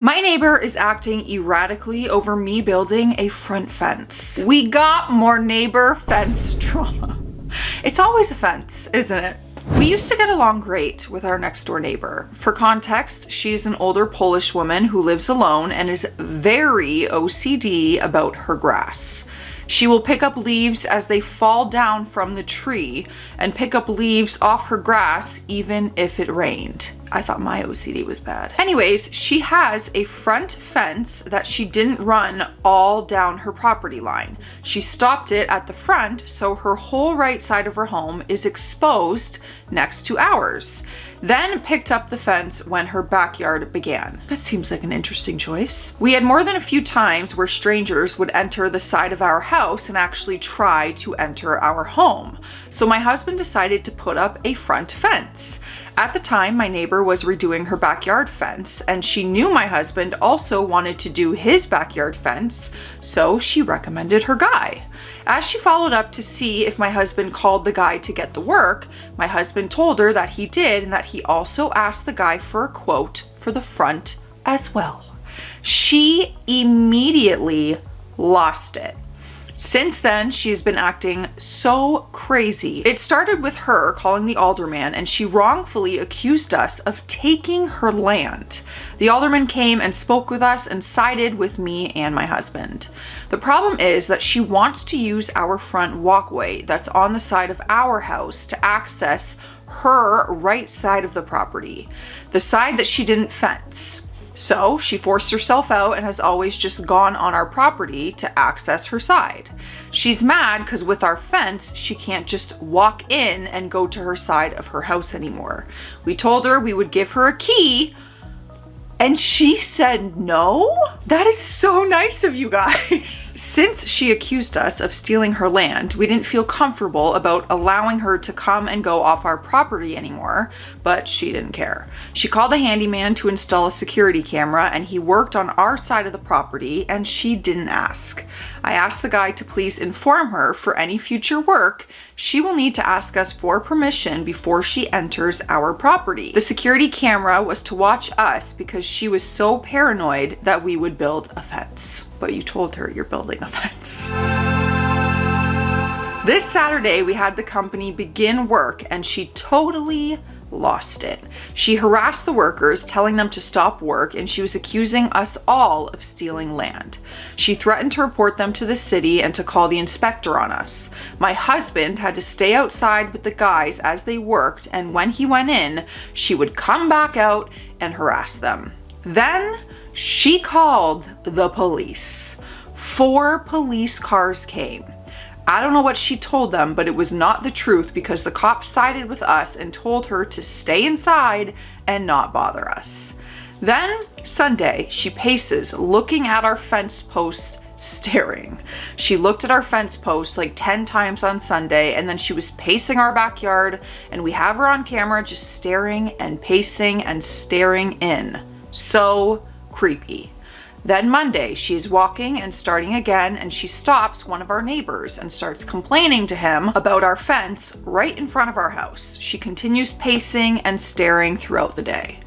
My neighbor is acting erratically over me building a front fence. We got more neighbor fence drama. It's always a fence, isn't it? We used to get along great with our next door neighbor. For context, she's an older Polish woman who lives alone and is very OCD about her grass. She will pick up leaves as they fall down from the tree and pick up leaves off her grass even if it rained. I thought my OCD was bad. Anyways, she has a front fence that she didn't run all down her property line. She stopped it at the front, so her whole right side of her home is exposed next to ours. Then picked up the fence when her backyard began. That seems like an interesting choice. We had more than a few times where strangers would enter the side of our house and actually try to enter our home. So my husband decided to put up a front fence. At the time, my neighbor was redoing her backyard fence, and she knew my husband also wanted to do his backyard fence, so she recommended her guy. As she followed up to see if my husband called the guy to get the work, my husband told her that he did and that he also asked the guy for a quote for the front as well. She immediately lost it. Since then, she's been acting so crazy. It started with her calling the alderman, and she wrongfully accused us of taking her land. The alderman came and spoke with us and sided with me and my husband. The problem is that she wants to use our front walkway that's on the side of our house to access her right side of the property, the side that she didn't fence. So she forced herself out and has always just gone on our property to access her side. She's mad because with our fence, she can't just walk in and go to her side of her house anymore. We told her we would give her a key, and she said no? That is so nice of you guys. Since she accused us of stealing her land, we didn't feel comfortable about allowing her to come and go off our property anymore, but she didn't care. She called a handyman to install a security camera, and he worked on our side of the property, and she didn't ask. I asked the guy to please inform her for any future work. She will need to ask us for permission before she enters our property. The security camera was to watch us because she was so paranoid that we would build a fence. But you told her you're building a fence. This Saturday, we had the company begin work, and she totally lost it. She harassed the workers, telling them to stop work, and she was accusing us all of stealing land. She threatened to report them to the city and to call the inspector on us. My husband had to stay outside with the guys as they worked, and when he went in, she would come back out and harass them. Then she called the police. 4 police cars came. I don't know what she told them, but it was not the truth because the cops sided with us and told her to stay inside and not bother us. Then, Sunday, she paces, looking at our fence posts, staring. She looked at our fence posts like 10 times on Sunday, and then she was pacing our backyard, and we have her on camera just staring and pacing and staring in. So creepy. Then Monday, she's walking and starting again, and she stops one of our neighbors and starts complaining to him about our fence right in front of our house. She continues pacing and staring throughout the day.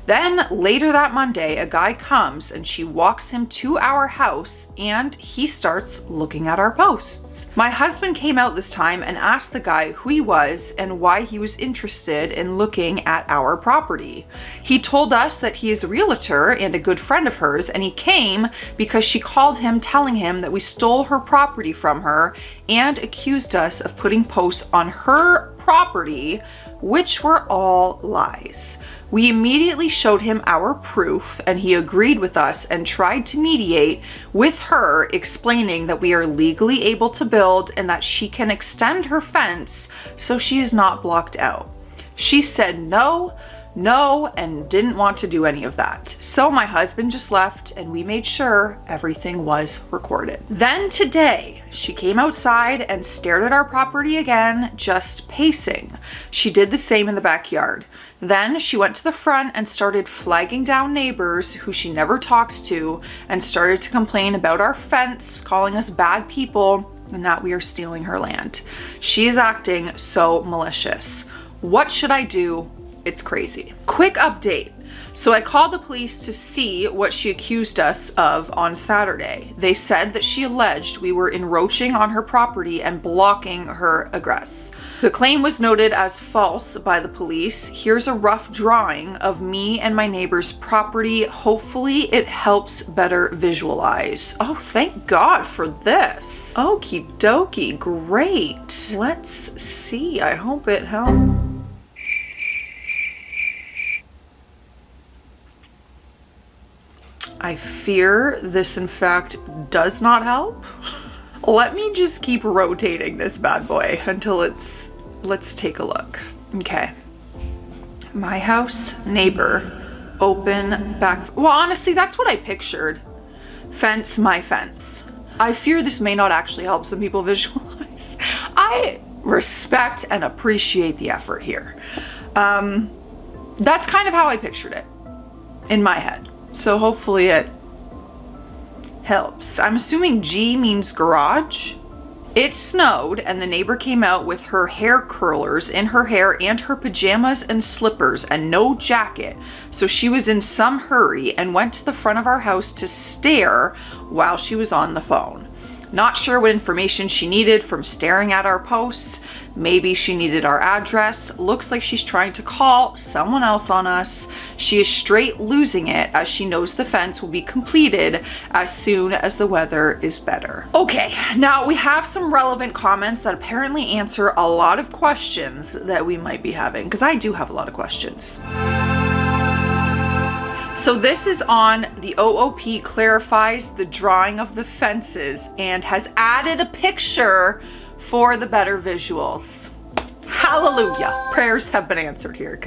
Then later that Monday, a guy comes and she walks him to our house, and he starts looking at our posts. My husband came out this time and asked the guy who he was and why he was interested in looking at our property. He told us that he is a realtor and a good friend of hers, and he came because she called him telling him that we stole her property from her and accused us of putting posts on her property, which were all lies. We immediately showed him our proof, and he agreed with us and tried to mediate with her, explaining that we are legally able to build and that she can extend her fence so she is not blocked out. She said no, and didn't want to do any of that. So my husband just left, and we made sure everything was recorded. Then today, she came outside and stared at our property again, just pacing. She did the same in the backyard. Then she went to the front and started flagging down neighbors who she never talks to, and started to complain about our fence, calling us bad people, and that we are stealing her land. She is acting so malicious. What should I do? It's crazy. Quick update. So I called the police to see what she accused us of on Saturday. They said that she alleged we were encroaching on her property and blocking her egress. The claim was noted as false by the police. Here's a rough drawing of me and my neighbor's property. Hopefully it helps better visualize. Oh, thank God for this. Okie dokie, great. Let's see, I hope it helps. I fear this in fact does not help. Let me just keep rotating this bad boy until let's take a look. Okay. My house, neighbor, open, back. Well, honestly, that's what I pictured. Fence, my fence. I fear this may not actually help some people visualize. I respect and appreciate the effort here. That's kind of how I pictured it in my head. So hopefully it helps. I'm assuming G means garage. It snowed and the neighbor came out with her hair curlers in her hair and her pajamas and slippers and no jacket. So she was in some hurry and went to the front of our house to stare while she was on the phone. Not sure what information she needed from staring at our posts. Maybe she needed our address. Looks like she's trying to call someone else on us. She is straight losing it as she knows the fence will be completed as soon as the weather is better. Okay, now we have some relevant comments that apparently answer a lot of questions that we might be having, because I do have a lot of questions. So this is on the OOP clarifies the drawing of the fences and has added a picture for the better visuals. Hallelujah. Prayers have been answered here.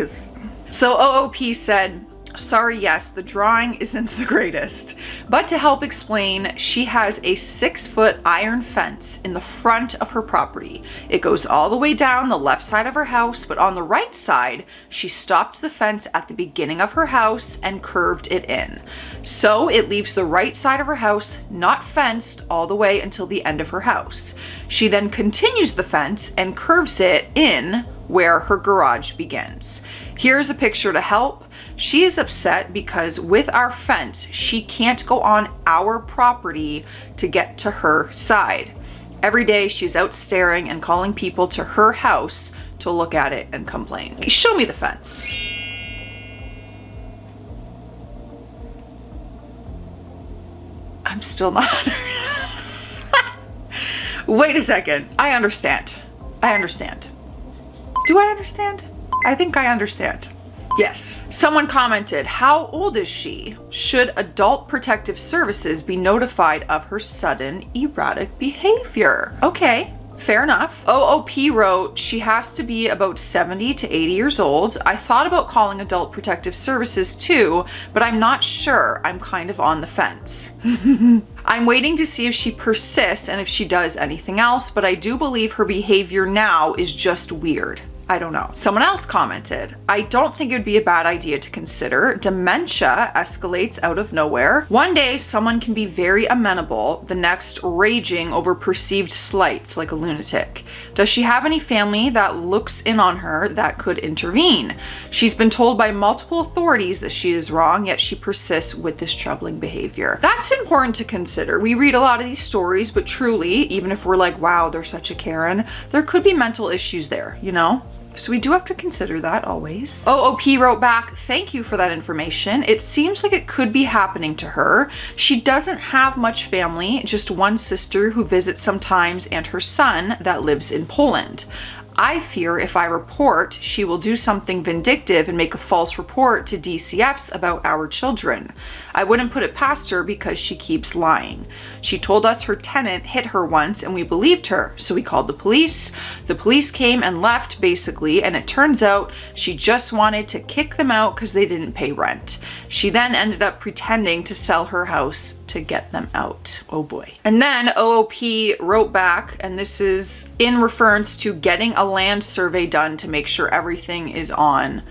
So OOP said, sorry, yes, the drawing isn't the greatest. But to help explain, she has a 6-foot iron fence in the front of her property. It goes all the way down the left side of her house, but on the right side, she stopped the fence at the beginning of her house and curved it in. So it leaves the right side of her house not fenced all the way until the end of her house. She then continues the fence and curves it in where her garage begins. Here's a picture to help. She is upset because with our fence, she can't go on our property to get to her side. Every day she's out staring and calling people to her house to look at it and complain. Show me the fence. I'm still not. Wait a second. I understand. Do I understand? I think I understand. Yes. Someone commented, how old is she? Should Adult Protective Services be notified of her sudden erratic behavior? Okay, fair enough. OOP wrote, she has to be about 70 to 80 years old. I thought about calling Adult Protective Services too, but I'm not sure. I'm kind of on the fence. I'm waiting to see if she persists and if she does anything else, but I do believe her behavior now is just weird. I don't know. Someone else commented, I don't think it would be a bad idea to consider. Dementia escalates out of nowhere. One day someone can be very amenable, the next raging over perceived slights like a lunatic. Does she have any family that looks in on her that could intervene? She's been told by multiple authorities that she is wrong, yet she persists with this troubling behavior. That's important to consider. We read a lot of these stories, but truly, even if we're like, wow, they're such a Karen, there could be mental issues there, you know? So we do have to consider that always. OOP wrote back, thank you for that information. It seems like it could be happening to her. She doesn't have much family, just one sister who visits sometimes and her son that lives in Poland. I fear if I report, she will do something vindictive and make a false report to DCFs about our children. I wouldn't put it past her because she keeps lying. She told us her tenant hit her once and we believed her, so we called the police. The police came and left basically, and it turns out she just wanted to kick them out because they didn't pay rent. She then ended up pretending to sell her house to get them out. Oh boy. And then OOP wrote back, and this is in reference to getting a land survey done to make sure everything is on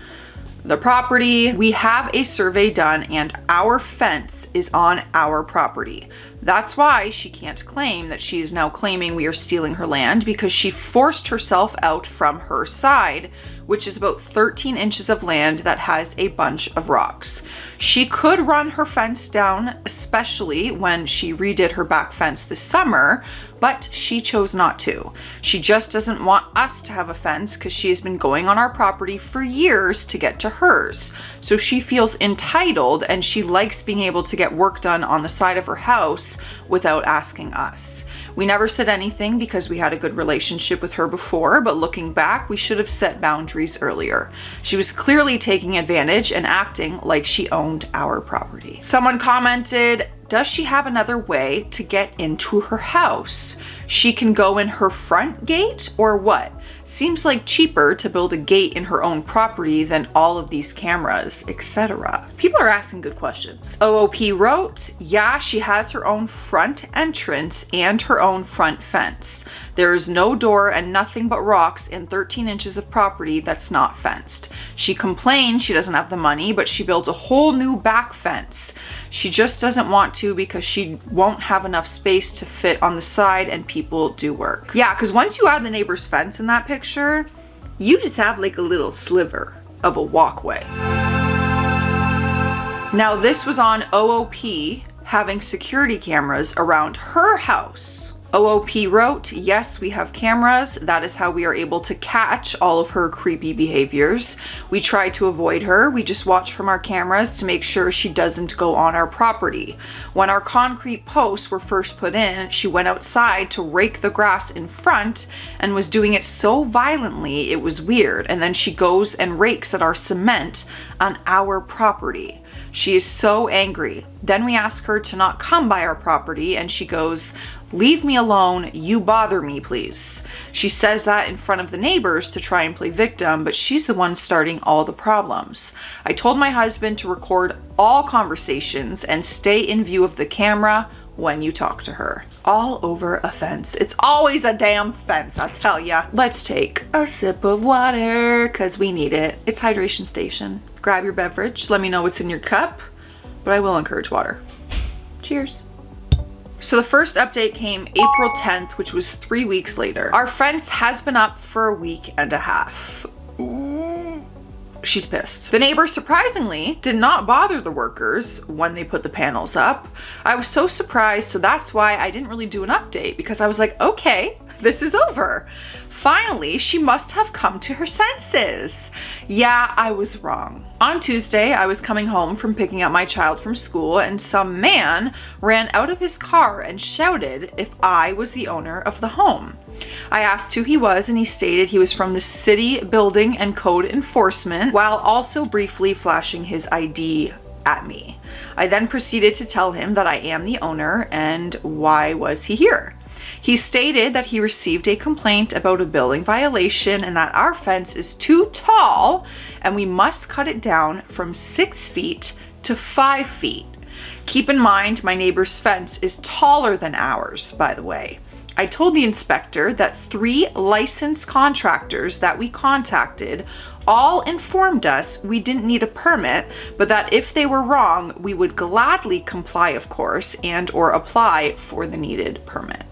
the property. We have a survey done and our fence is on our property. That's why she can't claim that she is now claiming we are stealing her land, because she forced herself out from her side, which is about 13 inches of land that has a bunch of rocks. She could run her fence down, especially when she redid her back fence this summer, but she chose not to. She just doesn't want us to have a fence because she has been going on our property for years to get to hers. So she feels entitled, and she likes being able to get work done on the side of her house without asking us. We never said anything because we had a good relationship with her before, but looking back, we should have set boundaries earlier. She was clearly taking advantage and acting like she owned our property. Someone commented, does she have another way to get into her house? She can go in her front gate or what? Seems like cheaper to build a gate in her own property than all of these cameras, etc. People are asking good questions. OOP wrote, yeah, she has her own front entrance and her own front fence. There is no door and nothing but rocks in 13 inches of property that's not fenced. She complained she doesn't have the money, but she built a whole new back fence. She just doesn't want to because she won't have enough space to fit on the side and people do work. Yeah, because once you add the neighbor's fence in that picture, you just have like a little sliver of a walkway. Now this was on OOP having security cameras around her house. OOP wrote, yes, we have cameras. That is how we are able to catch all of her creepy behaviors. We try to avoid her. We just watch from our cameras to make sure she doesn't go on our property. When our concrete posts were first put in, she went outside to rake the grass in front and was doing it so violently it was weird. And then she goes and rakes at our cement on our property. She is so angry. Then we ask her to not come by our property and she goes, leave me alone, you bother me please. She says that in front of the neighbors to try and play victim, but she's the one starting all the problems. I told my husband to record all conversations and stay in view of the camera when you talk to her. All over a fence. It's always a damn fence, I'll tell ya. Let's take a sip of water, cause we need it. It's hydration station. Grab your beverage, let me know what's in your cup, but I will encourage water. Cheers. So the first update came April 10th, which was 3 weeks later. Our fence has been up for a week and a half. She's pissed. The neighbor surprisingly did not bother the workers when they put the panels up. I was so surprised, so that's why I didn't really do an update, because I was like, okay, this is over. Finally, she must have come to her senses. Yeah, I was wrong. On Tuesday, I was coming home from picking up my child from school and some man ran out of his car and shouted if I was the owner of the home. I asked who he was and he stated he was from the city building and code enforcement, while also briefly flashing his ID at me. I then proceeded to tell him that I am the owner and why was he here. He stated that he received a complaint about a building violation and that our fence is too tall and we must cut it down from 6 feet to 5 feet. Keep in mind, my neighbor's fence is taller than ours, by the way. I told the inspector that 3 licensed contractors that we contacted all informed us we didn't need a permit, but that if they were wrong, we would gladly comply, of course, and or apply for the needed permit.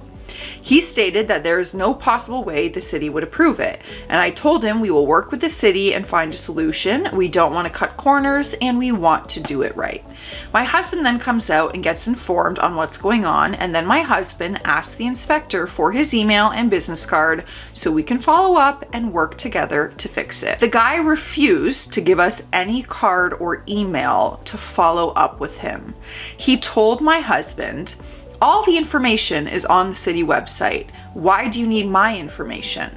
He stated that there is no possible way the city would approve it, and I told him we will work with the city and find a solution. We don't want to cut corners and we want to do it right. My husband then comes out and gets informed on what's going on, and then my husband asks the inspector for his email and business card so we can follow up and work together to fix it. The guy refused to give us any card or email to follow up with him. He told my husband, all the information is on the city website. Why do you need my information?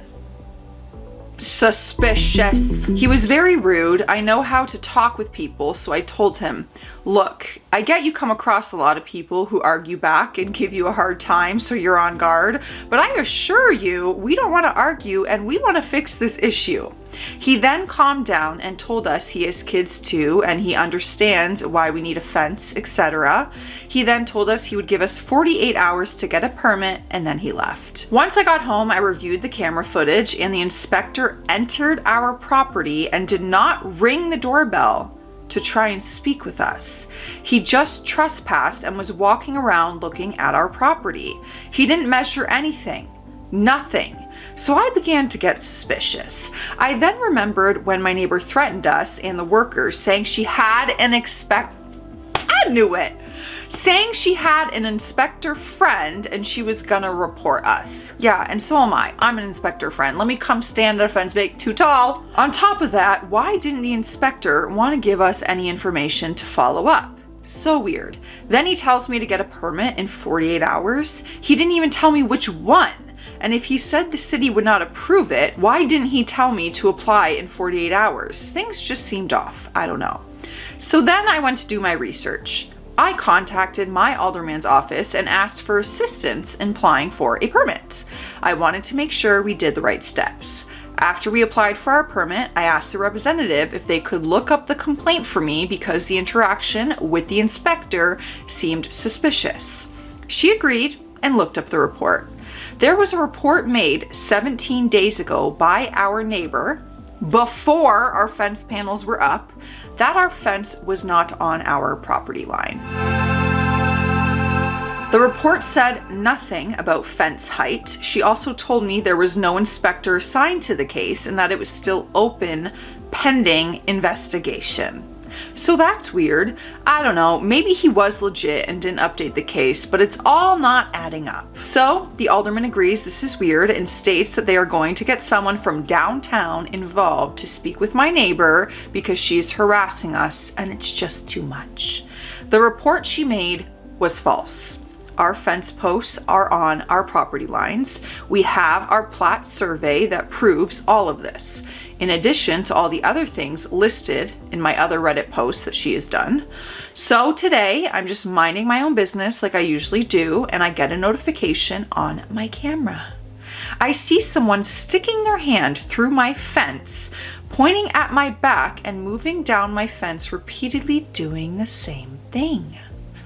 Suspicious. He was very rude. I know how to talk with people, so I told him, look, I get you come across a lot of people who argue back and give you a hard time, so you're on guard, but I assure you, we don't want to argue and we want to fix this issue. He then calmed down and told us he has kids too and he understands why we need a fence, etc. He then told us he would give us 48 hours to get a permit and then he left. Once I got home, I reviewed the camera footage and the inspector entered our property and did not ring the doorbell to try and speak with us. He just trespassed and was walking around looking at our property. He didn't measure anything. Nothing. So I began to get suspicious. I then remembered when my neighbor threatened us and the workers, saying she had an I knew it! Saying she had an inspector friend and she was gonna report us. Yeah, and so am I. I'm an inspector friend. Let me come stand at a fence, make too tall. On top of that, why didn't the inspector want to give us any information to follow up? So weird. Then he tells me to get a permit in 48 hours. He didn't even tell me which one. And if he said the city would not approve it, why didn't he tell me to apply in 48 hours? Things just seemed off. I don't know. So then I went to do my research. I contacted my alderman's office and asked for assistance in applying for a permit. I wanted to make sure we did the right steps. After we applied for our permit, I asked the representative if they could look up the complaint for me because the interaction with the inspector seemed suspicious. She agreed and looked up the report. There was a report made 17 days ago by our neighbor, before our fence panels were up, that our fence was not on our property line. The report said nothing about fence height. She also told me there was no inspector assigned to the case and that it was still open pending investigation. So that's weird. I don't know, maybe he was legit and didn't update the case, but it's all not adding up. So the alderman agrees this is weird and states that they are going to get someone from downtown involved to speak with my neighbor because she's harassing us and it's just too much. The report she made was false. Our fence posts are on our property lines. We have our plat survey that proves all of this, in addition to all the other things listed in my other Reddit posts that she has done. So today I'm just minding my own business like I usually do, and I get a notification on my camera. I see someone sticking their hand through my fence, pointing at my back and moving down my fence, repeatedly doing the same thing.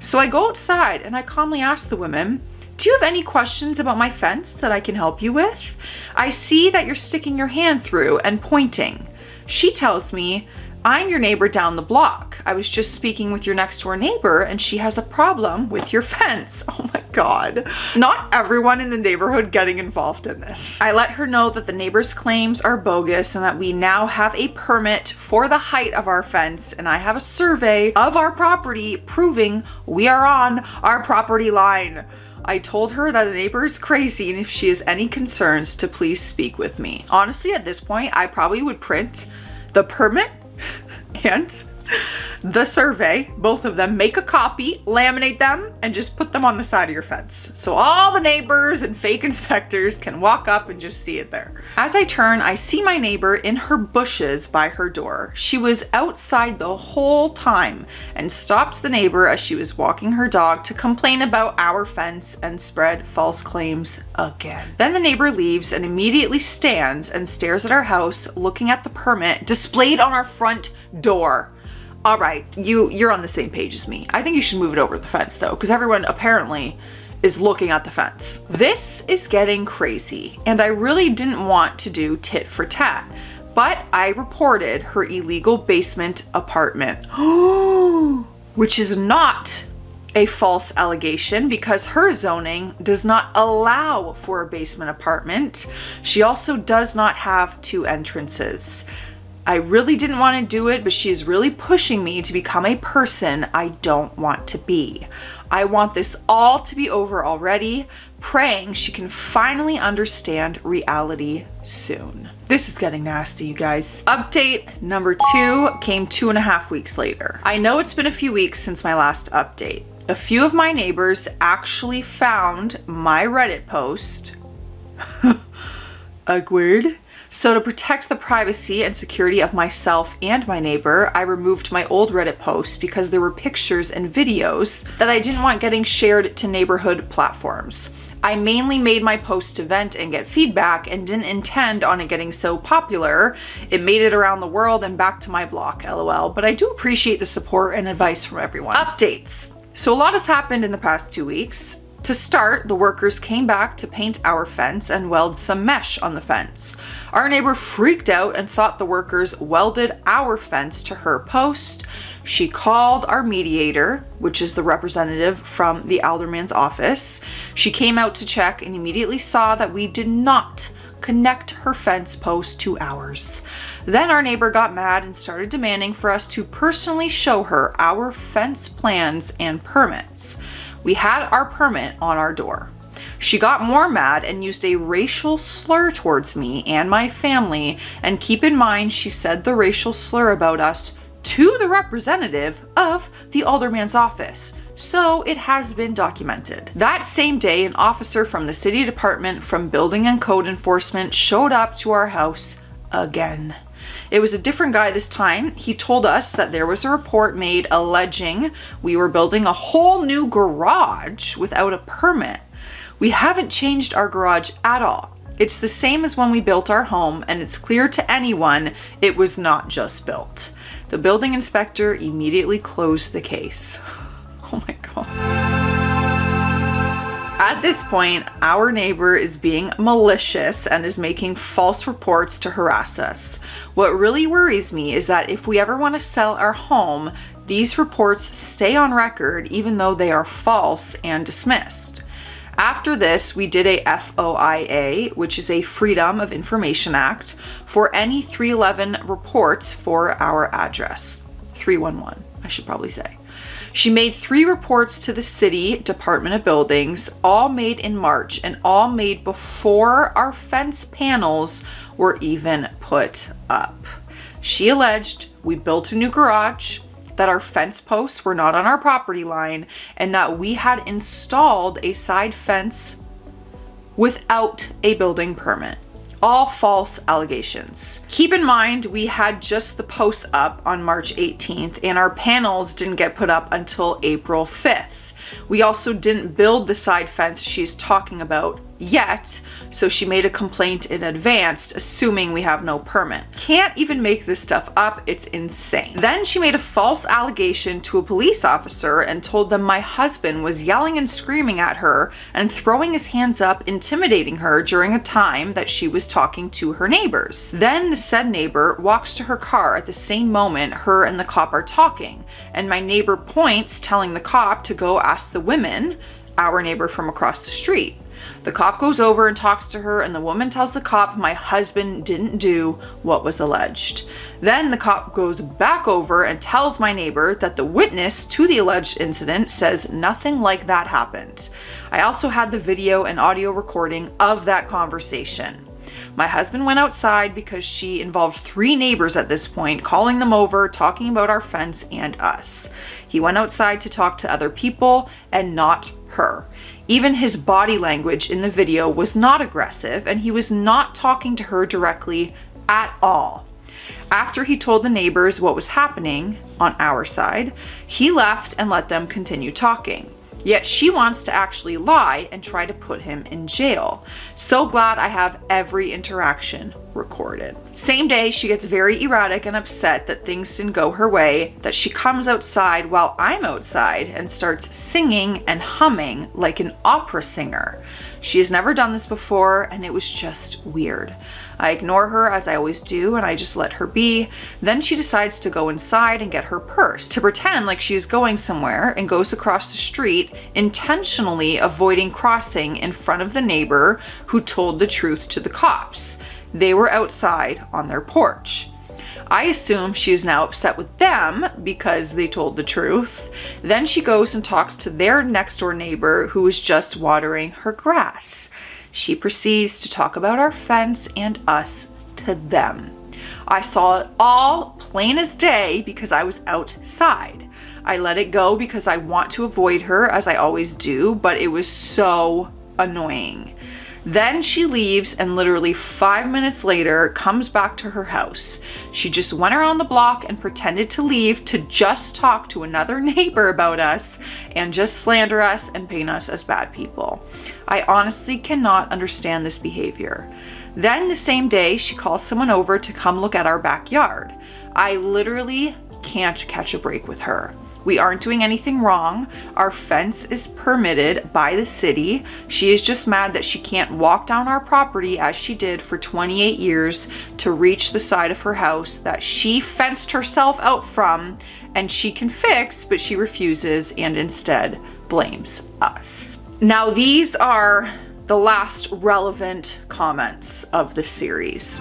So I go outside and I calmly ask the women, "Do you have any questions about my fence that I can help you with? I see that you're sticking your hand through and pointing." She tells me, "I'm your neighbor down the block. I was just speaking with your next door neighbor and she has a problem with your fence." Oh my God. Not everyone in the neighborhood getting involved in this. I let her know that the neighbor's claims are bogus and that we now have a permit for the height of our fence and I have a survey of our property proving we are on our property line. I told her that the neighbor is crazy and if she has any concerns to please speak with me. Honestly, at this point, I probably would print the permit and the survey, both of them, make a copy, laminate them, and just put them on the side of your fence. So all the neighbors and fake inspectors can walk up and just see it there. As I turn, I see my neighbor in her bushes by her door. She was outside the whole time and stopped the neighbor as she was walking her dog to complain about our fence and spread false claims again. Then the neighbor leaves and immediately stands and stares at our house, looking at the permit displayed on our front door. All right, you're on the same page as me. I think you should move it over the fence though, because everyone apparently is looking at the fence. This is getting crazy, and I really didn't want to do tit for tat, but I reported her illegal basement apartment, which is not a false allegation because her zoning does not allow for a basement apartment. She also does not have 2 entrances. I really didn't want to do it, but she's really pushing me to become a person I don't want to be. I want this all to be over already, praying she can finally understand reality soon. This is getting nasty, you guys. Update number 2 came 2.5 weeks later. I know it's been a few weeks since my last update. A few of my neighbors actually found my Reddit post. Awkward. So to protect the privacy and security of myself and my neighbor, I removed my old Reddit posts because there were pictures and videos that I didn't want getting shared to neighborhood platforms. I mainly made my posts to vent and get feedback and didn't intend on it getting so popular. It made it around the world and back to my block, LOL, but I do appreciate the support and advice from everyone. Updates. So a lot has happened in the past 2 weeks. To start, the workers came back to paint our fence and weld some mesh on the fence. Our neighbor freaked out and thought the workers welded our fence to her post. She called our mediator, which is the representative from the alderman's office. She came out to check and immediately saw that we did not connect her fence post to ours. Then our neighbor got mad and started demanding for us to personally show her our fence plans and permits. We had our permit on our door. She got more mad and used a racial slur towards me and my family, and keep in mind she said the racial slur about us to the representative of the alderman's office. So it has been documented. That same day, an officer from the city department from Building and Code Enforcement showed up to our house again. It was a different guy this time. He told us that there was a report made alleging we were building a whole new garage without a permit. We haven't changed our garage at all. It's the same as when we built our home, and it's clear to anyone it was not just built. The building inspector immediately closed the case. Oh my God. At this point, our neighbor is being malicious and is making false reports to harass us. What really worries me is that if we ever want to sell our home, these reports stay on record even though they are false and dismissed. After this, we did a FOIA, which is a Freedom of Information Act, for any 311 reports for our address. 311, I should probably say. She made 3 reports to the city Department of Buildings, all made in March and all made before our fence panels were even put up. She alleged we built a new garage, that our fence posts were not on our property line, and that we had installed a side fence without a building permit. All false allegations. Keep in mind, we had just the posts up on March 18th and our panels didn't get put up until April 5th. We also didn't build the side fence she's talking about yet, so she made a complaint in advance, assuming we have no permit. Can't even make this stuff up, it's insane. Then she made a false allegation to a police officer and told them my husband was yelling and screaming at her and throwing his hands up, intimidating her during a time that she was talking to her neighbors. Then the said neighbor walks to her car at the same moment her and the cop are talking, and my neighbor points, telling the cop to go ask the women, our neighbor from across the street. The cop goes over and talks to her, and the woman tells the cop my husband didn't do what was alleged. Then the cop goes back over and tells my neighbor that the witness to the alleged incident says nothing like that happened. I also had the video and audio recording of that conversation. My husband went outside because she involved 3 neighbors at this point, calling them over, talking about our fence and us. He went outside to talk to other people and not her. Even his body language in the video was not aggressive, and he was not talking to her directly at all. After he told the neighbors what was happening on our side, he left and let them continue talking. Yet she wants to actually lie and try to put him in jail. So glad I have every interaction recorded. Same day, she gets very erratic and upset that things didn't go her way, that she comes outside while I'm outside and starts singing and humming like an opera singer. She has never done this before, and it was just weird. I ignore her as I always do, and I just let her be. Then she decides to go inside and get her purse to pretend like she's going somewhere, and goes across the street, intentionally avoiding crossing in front of the neighbor who told the truth to the cops. They were outside on their porch. I assume she is now upset with them because they told the truth. Then she goes and talks to their next door neighbor who is just watering her grass. She proceeds to talk about our fence and us to them. I saw it all plain as day because I was outside. I let it go because I want to avoid her, as I always do, but it was so annoying. Then she leaves, and literally 5 minutes later comes back to her house. She just went around the block and pretended to leave to just talk to another neighbor about us and just slander us and paint us as bad people. I honestly cannot understand this behavior. Then the same day, she calls someone over to come look at our backyard. I literally can't catch a break with her. We aren't doing anything wrong. Our fence is permitted by the city. She is just mad that she can't walk down our property as she did for 28 years to reach the side of her house that she fenced herself out from and she can fix, but she refuses and instead blames us. Now, these are the last relevant comments of the series.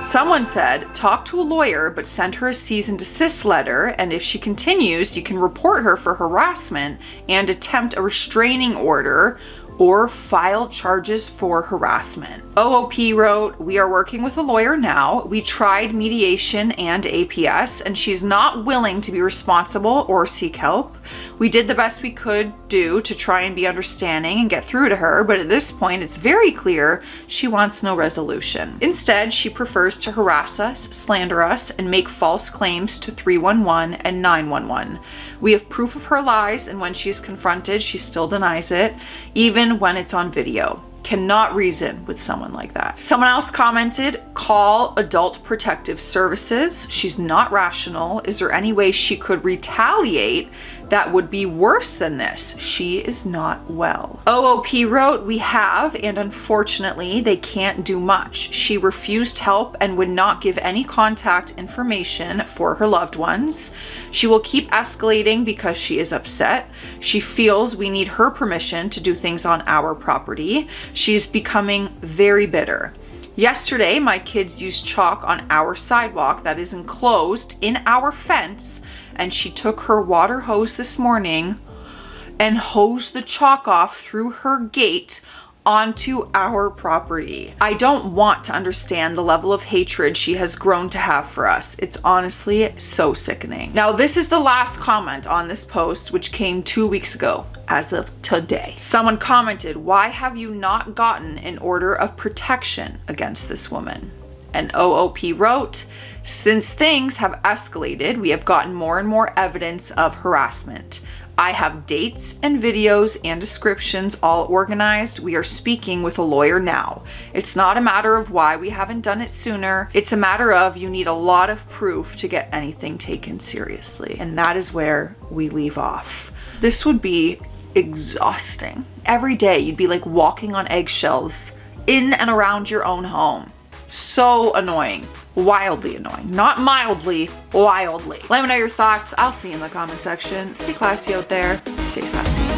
Someone said, talk to a lawyer, but send her a cease and desist letter, and if she continues, you can report her for harassment and attempt a restraining order or file charges for harassment. OOP wrote, we are working with a lawyer now. We tried mediation and APS, and she's not willing to be responsible or seek help. We did the best we could do to try and be understanding and get through to her, but at this point, it's very clear she wants no resolution. Instead, she prefers to harass us, slander us, and make false claims to 311 and 911. We have proof of her lies, and when she's confronted, she still denies it, even when it's on video. Cannot reason with someone like that. Someone else commented, call Adult Protective Services. She's not rational. Is there any way she could retaliate that would be worse than this? She is not well. OOP wrote, we have, and unfortunately, they can't do much. She refused help and would not give any contact information for her loved ones. She will keep escalating because she is upset. She feels we need her permission to do things on our property. She's becoming very bitter. Yesterday, my kids used chalk on our sidewalk that is enclosed in our fence, and she took her water hose this morning and hosed the chalk off through her gate onto our property. I don't want to understand the level of hatred she has grown to have for us. It's honestly so sickening. Now, this is the last comment on this post, which came 2 weeks ago as of today. Someone commented, why have you not gotten an order of protection against this woman? And OOP wrote, since things have escalated, we have gotten more and more evidence of harassment. I have dates and videos and descriptions all organized. We are speaking with a lawyer now. It's not a matter of why we haven't done it sooner. It's a matter of you need a lot of proof to get anything taken seriously. And that is where we leave off. This would be exhausting. Every day you'd be like walking on eggshells in and around your own home. So annoying. Wildly annoying. Not mildly, wildly. Let me know your thoughts. I'll see you in the comment section. Stay classy out there. Stay sassy.